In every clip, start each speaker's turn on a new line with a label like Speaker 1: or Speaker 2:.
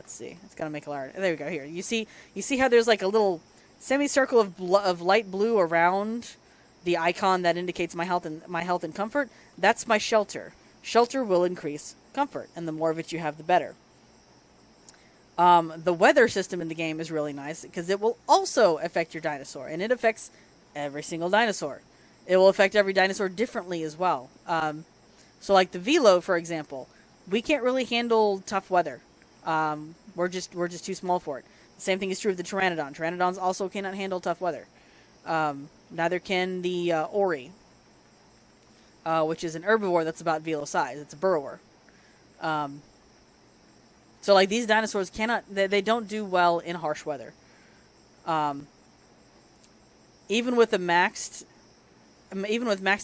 Speaker 1: let's see. It's gonna make a large. There we go. Here, you see how there's like a little semicircle of light blue around the icon that indicates my health and comfort. That's my shelter. Shelter will increase comfort, and the more of it you have, the better. The weather system in the game is really nice because it will also affect your dinosaur, and it affects every single dinosaur. It will affect every dinosaur differently as well. So like the Velo, for example, we can't really handle tough weather. We're just too small for it. The same thing is true of the Pteranodon. Pteranodons also cannot handle tough weather. Neither can the Ori, which is an herbivore that's about Velo size. It's a burrower. So like these dinosaurs they don't do well in harsh weather. Even with maxed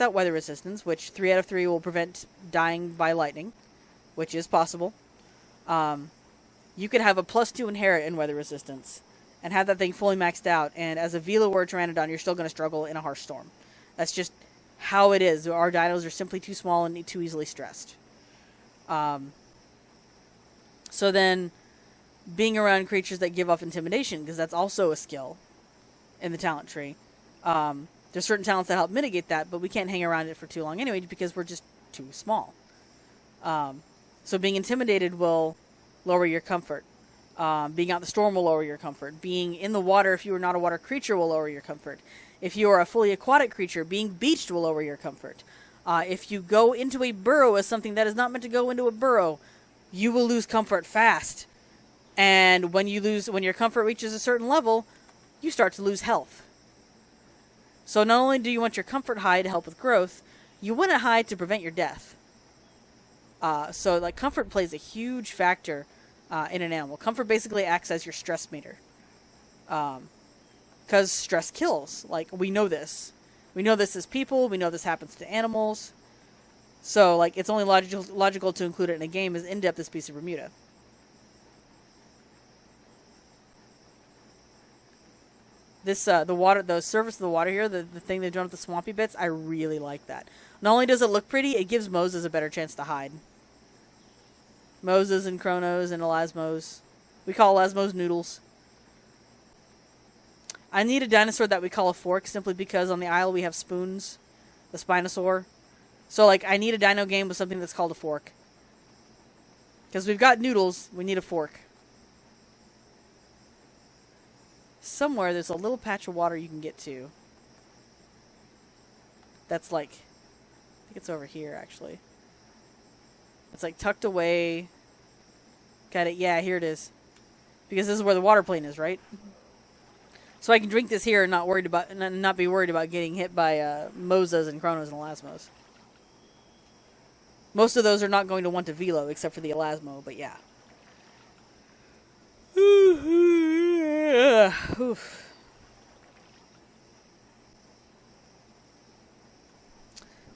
Speaker 1: out weather resistance, which 3 out of 3 will prevent dying by lightning, which is possible. You could have a +2 inherit in weather resistance and have that thing fully maxed out, and as a Velo or a Pteranodon, you're still going to struggle in a harsh storm. That's just how it is. Our dinos are simply too small and too easily stressed. So then, being around creatures that give off Intimidation, because that's also a skill in the talent tree. There's certain talents that help mitigate that, but we can't hang around it for too long anyway because we're just too small. So being intimidated will lower your comfort. Being out in the storm will lower your comfort. Being in the water, if you are not a water creature, will lower your comfort. If you are a fully aquatic creature, being beached will lower your comfort. If you go into a burrow as something that is not meant to go into a burrow, you will lose comfort fast. And when your comfort reaches a certain level, you start to lose health. So not only do you want your comfort high to help with growth, you want it high to prevent your death. So like comfort plays a huge factor in an animal. Comfort basically acts as your stress meter. Because stress kills. Like, we know this. We know this as people. We know this happens to animals. So, like, it's only logical to include it in a game as in-depth as Piece of Bermuda. This, the surface of the water here, the thing they've done with the swampy bits, I really like that. Not only does it look pretty, it gives Moses a better chance to hide. Moses and Kronos and Elasmos. We call Elasmos noodles. I need a dinosaur that we call a fork simply because on the Isle we have spoons. The Spinosaur. So, like, I need a dino game with something that's called a fork. Because we've got noodles, we need a fork. Somewhere there's a little patch of water you can get to. That's like, I think it's over here actually. It's like tucked away. Got it, yeah, here it is. Because this is where the water plane is, right? So I can drink this here and not be worried about getting hit by Moses and Kronos and Elasmos. Most of those are not going to want a Velo except for the Elasmo, but yeah. Oof.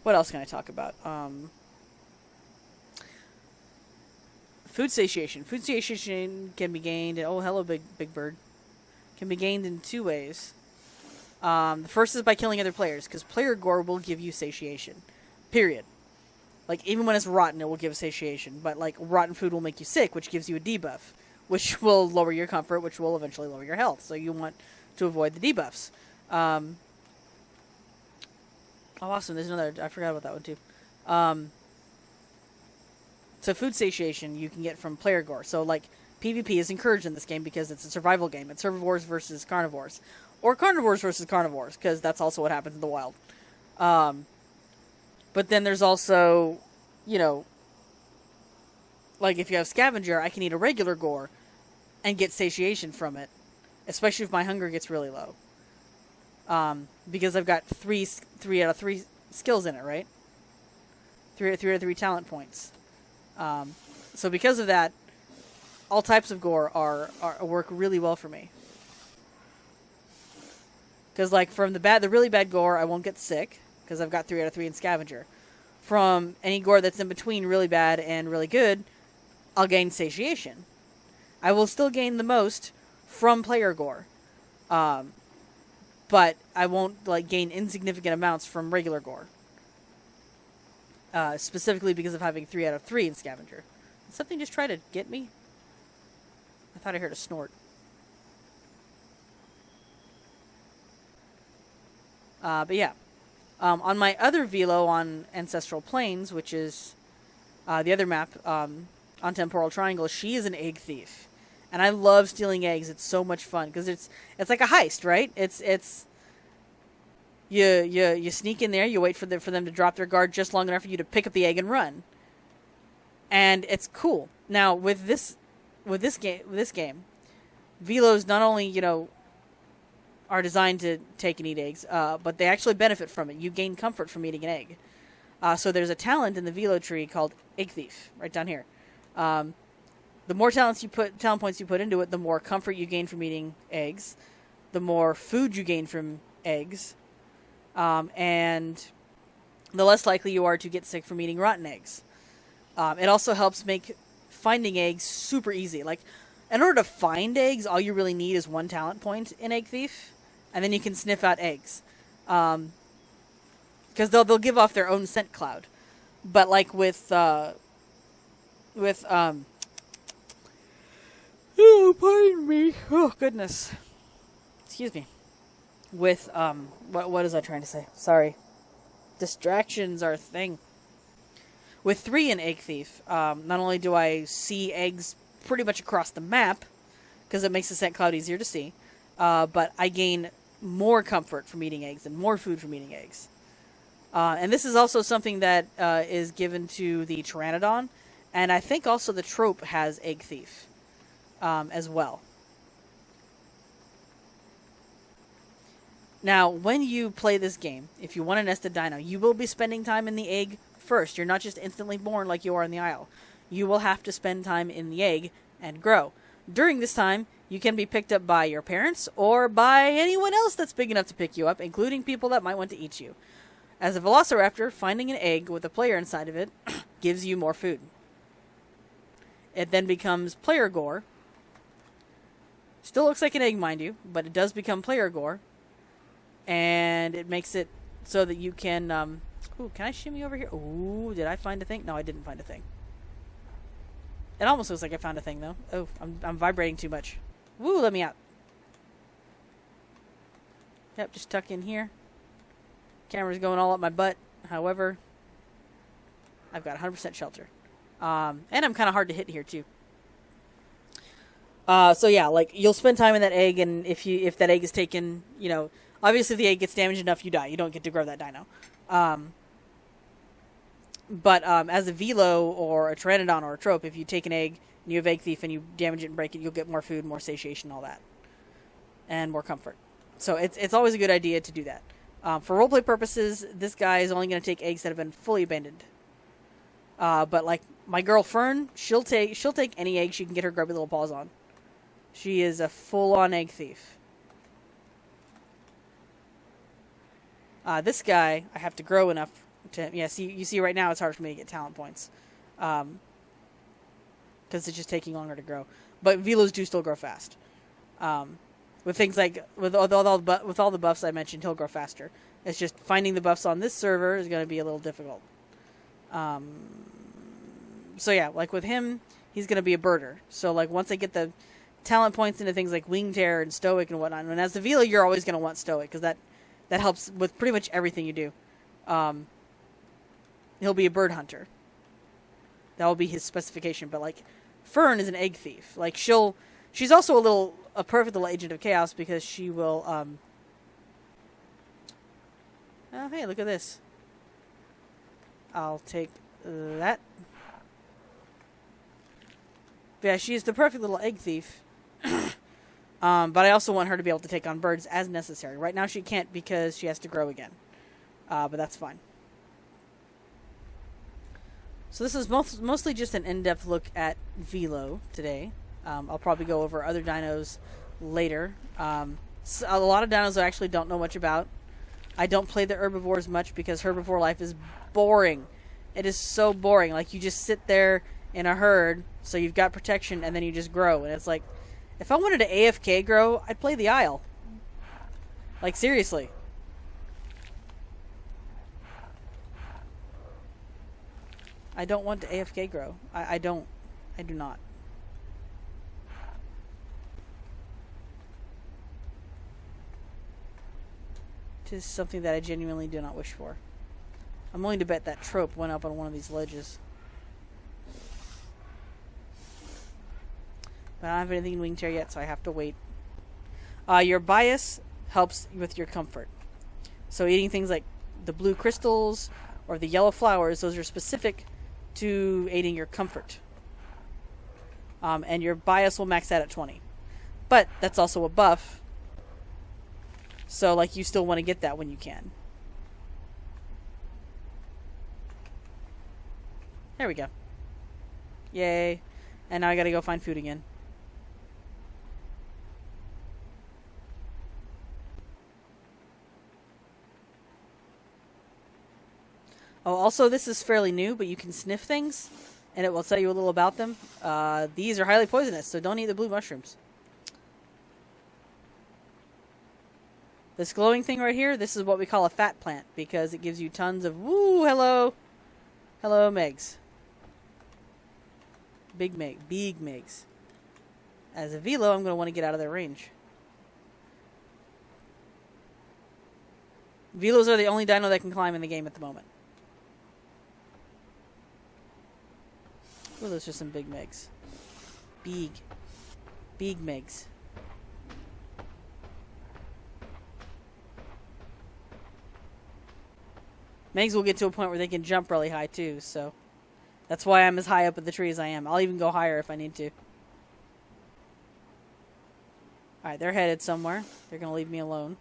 Speaker 1: What else can I talk about? Food satiation. Food satiation can be gained. Oh, hello, big bird. Can be gained in 2 ways. The first is by killing other players, because player gore will give you satiation. Period. Like, even when it's rotten, it will give satiation. But, like, rotten food will make you sick, which gives you a debuff, which will lower your comfort, which will eventually lower your health. So you want to avoid the debuffs. Oh, awesome. There's another. I forgot about that one, too. So food satiation you can get from player gore. So, like, PvP is encouraged in this game because it's a survival game. It's herbivores versus carnivores. Or carnivores versus carnivores, because that's also what happens in the wild. But then there's also, you know, like if you have scavenger, I can eat a regular gore and get satiation from it, especially if my hunger gets really low. Because I've got 3 out of 3 skills in it, right? 3 out of 3 talent points. So because of that, all types of gore work really well for me. Because, like, from the really bad gore, I won't get sick, because I've got 3 out of 3 in Scavenger. From any gore that's in between really bad and really good, I'll gain satiation. I will still gain the most from player gore. But I won't, like, gain insignificant amounts from regular gore. Specifically because of having 3 out of 3 in Scavenger. Did something just try to get me? thought I heard a snort. But yeah. On my other Velo on Ancestral Plains, which is the other map on Temporal Triangle, she is an egg thief. And I love stealing eggs. It's so much fun because it's like a heist, right? It's you sneak in there, you wait for them to drop their guard just long enough for you to pick up the egg and run. And it's cool. Now with this game, Velos not only are designed to take and eat eggs, but they actually benefit from it. You gain comfort from eating an egg. So there's a talent in the Velo tree called Egg Thief, right down here. The more talent points you put into it, the more comfort you gain from eating eggs, the more food you gain from eggs, and the less likely you are to get sick from eating rotten eggs. It also helps make finding eggs super easy. Like, in order to find eggs, all you really need is 1 talent point in Egg Thief, and then you can sniff out eggs. Because they'll give off their own scent cloud. But like with oh, pardon me. Oh, goodness. Excuse me. With, what was I trying to say? Sorry. Distractions are a thing. With 3 in Egg Thief, not only do I see eggs pretty much across the map, because it makes the scent cloud easier to see, but I gain more comfort from eating eggs and more food from eating eggs. And this is also something that is given to the Pteranodon, and I think also the trope has Egg Thief as well. Now, when you play this game, if you want a nested dino, you will be spending time in the egg first. You're not just instantly born like you are in the Isle. You will have to spend time in the egg and grow. During this time, you can be picked up by your parents or by anyone else that's big enough to pick you up, including people that might want to eat you. As a Velociraptor, finding an egg with a player inside of it gives you more food. It then becomes player gore. Still looks like an egg, mind you, but it does become player gore. And it makes it so that you can... ooh, can I shimmy over here? Ooh, did I find a thing? No, I didn't find a thing. It almost looks like I found a thing, though. Oh, I'm vibrating too much. Woo, let me out. Yep, just tuck in here. Camera's going all up my butt. However, I've got 100% shelter. And I'm kind of hard to hit here, too. So yeah, like, you'll spend time in that egg, and if that egg is taken, obviously if the egg gets damaged enough, you die. You don't get to grow that dino. But as a Velo or a Pteranodon or a Trope, if you take an egg and you have Egg Thief and you damage it and break it, you'll get more food, more satiation, all that. And more comfort. So it's always a good idea to do that. For roleplay purposes, this guy is only going to take eggs that have been fully abandoned. But like my girl Fern, she'll take any egg she can get her grubby little paws on. She is a full-on Egg Thief. This guy, I have to grow enough to... Yeah, you see right now it's hard for me to get talent points. Because it's just taking longer to grow. But Velos do still grow fast. With things like... With all the buffs I mentioned, he'll grow faster. It's just finding the buffs on this server is going to be a little difficult. So yeah, like with him, he's going to be a birder. So like once I get the talent points into things like Wing Terror and Stoic and whatnot, and as the Velo, you're always going to want Stoic, because that helps with pretty much everything you do. He'll be a bird hunter. That will be his specification. But like, Fern is an Egg Thief. Like she's also a perfect little agent of chaos, because she will. Oh hey, look at this. I'll take that. But yeah, she's the perfect little Egg Thief. But I also want her to be able to take on birds as necessary. Right now she can't because she has to grow again. But that's fine. So this is mostly just an in-depth look at Velo today. I'll probably go over other dinos later. So a lot of dinos I actually don't know much about. I don't play the herbivores much because herbivore life is boring. It is so boring. Like, you just sit there in a herd, so you've got protection, and then you just grow. And it's like, if I wanted to AFK grow, I'd play the Isle. Like, seriously. I don't want to AFK grow. I do not. is something that I genuinely do not wish for. I'm willing to bet that trope went up on one of these ledges. But I don't have anything in wing chair yet, so I have to wait. Your bias helps with your comfort. So eating things like the blue crystals or the yellow flowers, those are specific to aiding your comfort. And your bias will max out at 20. But that's also a buff. So, like, you still want to get that when you can. There we go. Yay. And now I gotta go find food again. Oh, also, this is fairly new, but you can sniff things, and it will tell you a little about them. These are highly poisonous, so don't eat the blue mushrooms. This glowing thing right here, this is what we call a fat plant, because it gives you tons of... Woo, hello! Hello, Megs. Big Megs. As a Velo, I'm going to want to get out of their range. Velos are the only dino that can climb in the game at the moment. Ooh, those are some big Megs. Big Megs. Megs will get to a point where they can jump really high too, so that's why I'm as high up in the tree as I am. I'll even go higher if I need to. Alright, they're headed somewhere. They're going to leave me alone.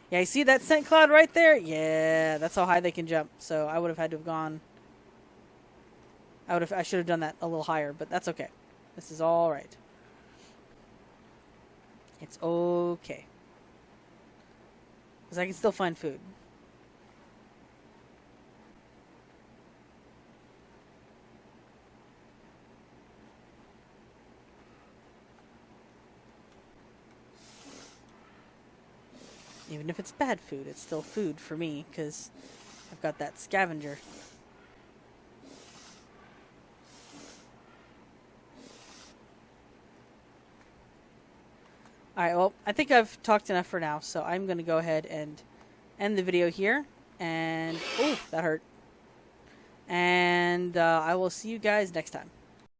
Speaker 1: Yeah, you see that scent cloud right there? Yeah, that's how high they can jump. So I would have had to have gone... I should have done that a little higher, but that's okay. This is alright. It's okay. Because I can still find food. Even if it's bad food, it's still food for me, because I've got that scavenger. Alright, well, I think I've talked enough for now, so I'm going to go ahead and end the video here. And, oh, that hurt. And I will see you guys next time.